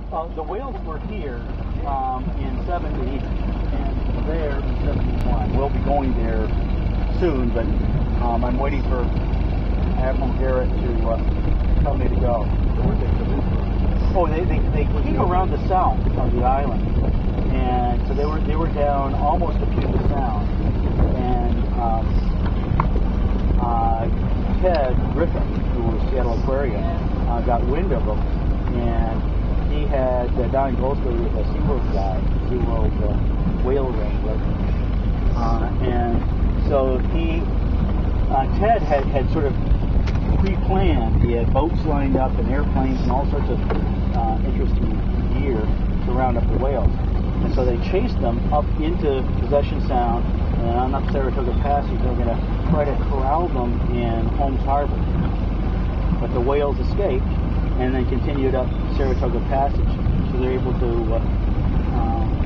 The whales were here in 70 and there in 71. We'll be going there soon, but I'm waiting for Admiral Garrett to tell me to go. Oh, they came around the south of the island, and so they were down almost to Puget Sound, and Ted Griffin, who was Seattle Aquarium, got wind of them, and he had down in Goldsboro with a SeaWorld guy, SeaWorld whale wrangler, and so Ted had sort of pre-planned. He had boats lined up and airplanes and all sorts of interesting gear to round up the whales. And so they chased them up into Possession Sound and on up Saratoga Passage. They were going to try to corral them in Holmes Harbor. But the whales escaped and then continued up Saratoga Passage. So they're able to,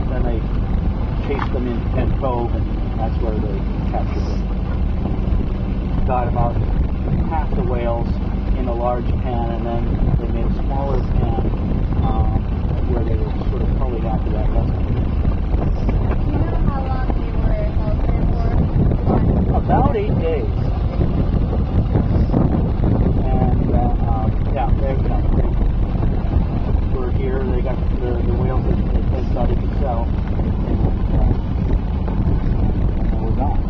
then they chased them into Penn Cove, and that's where they captured them. Got about half the whales in a large pen, and then they made a smaller pen where they were sort of probably after that lesson. Do you know how long they were held there for? About 8 days. And yeah, they were here. They got the whales that they thought they could sell, and they were gone.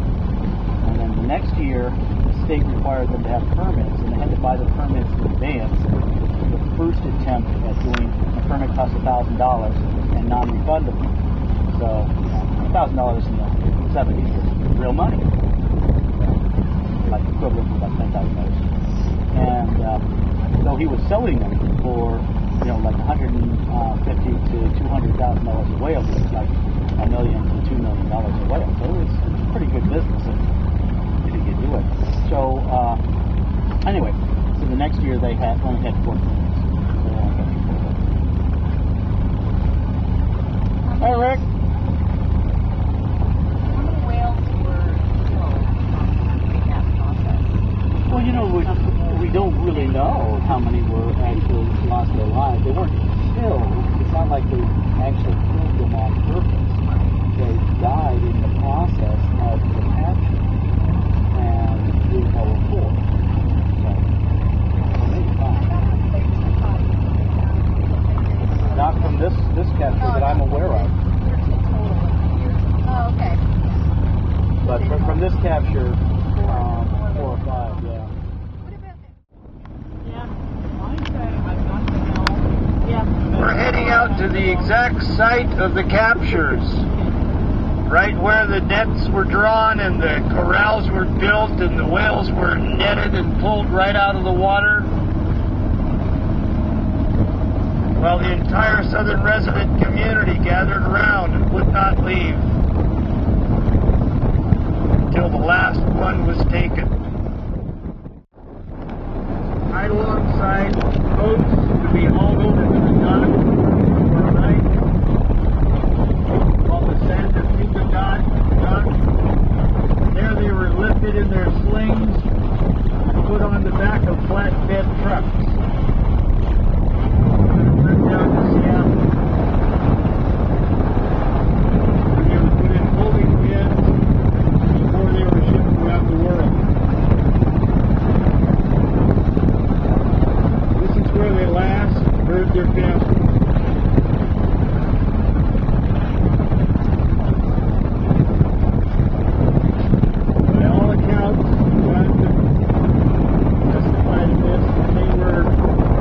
And then the next year, the state required them to have permits, and they had to buy the permits in advance. The first attempt at doing a permit cost $1,000 and non-refundable. So $1,000 in the 70s is real money, like equivalent to about $10,000. And so he was selling them for like $150,000 to $200,000 a whale, which is like $1 million to $2 million a whale. So it was a pretty good business if you could do it. So anyway, so the next year they only had 4 permits. Hi, Rick. How many whales were killed in that process? Well, we don't really know how many were actually lost their lives. They weren't killed. It's not like they actually killed them on purpose. They died in the process of the capture, and we know of 4. So maybe 5. Not from this capture that I'm aware of. Oh, okay. But from this capture, 4 or 5, yeah. We're heading out to the exact site of the captures. Right where the nets were drawn and the corrals were built and the whales were netted and pulled right out of the water. While the entire southern resident community gathered around and would not leave until the last one was taken. Right alongside boats to be hauled over to the dock for a night. While the Santa Fe dock, there they were lifted in their slings and put on the back of flatbed trucks. Down to Seattle. They were put in holding pens before they were shipped around the world. This is where they last heard their families. By all accounts, one testified to this, they were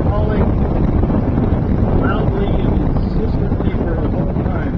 calling loudly and insistently for the whole time.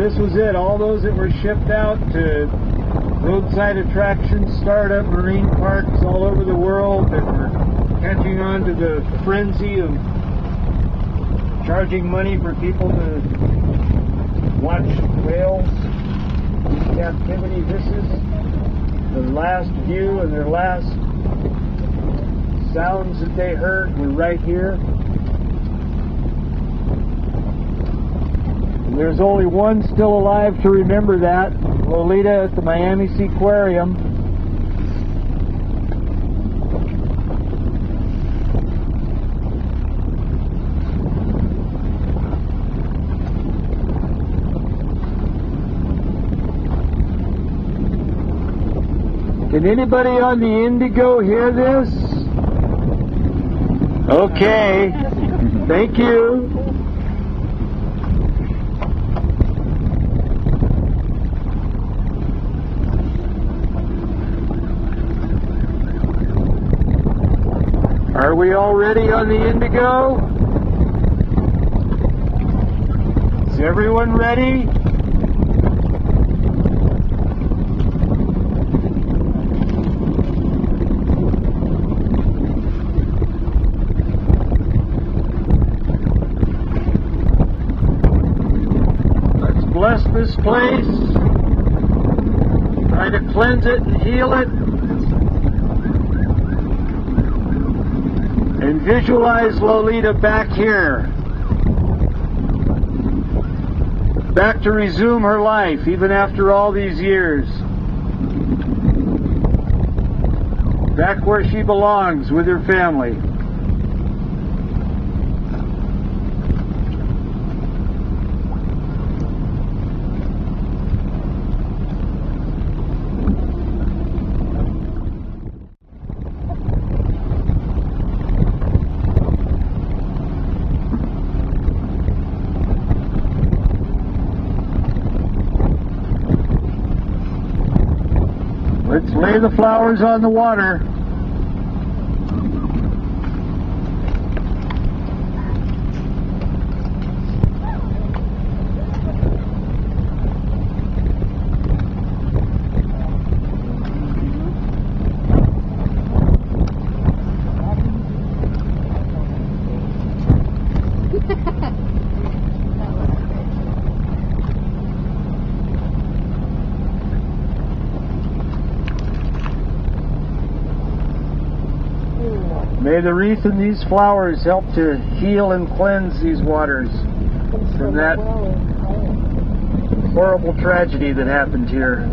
this was it. All those that were shipped out to roadside attractions, startup marine parks all over the world that were catching on to the frenzy of charging money for people to watch whales in captivity. This is their last view and their last sounds that they heard were right here. And there's only one still alive to remember that, Lolita at the Miami Seaquarium. Can anybody on the Indigo hear this? Okay. Thank you. Are we all ready on the Indigo? Is everyone ready? Bless this place, try to cleanse it and heal it, and visualize Lolita back here, back to resume her life even after all these years, back where she belongs with her family. Let's lay the flowers on the water. May the wreath in these flowers help to heal and cleanse these waters from that horrible tragedy that happened here.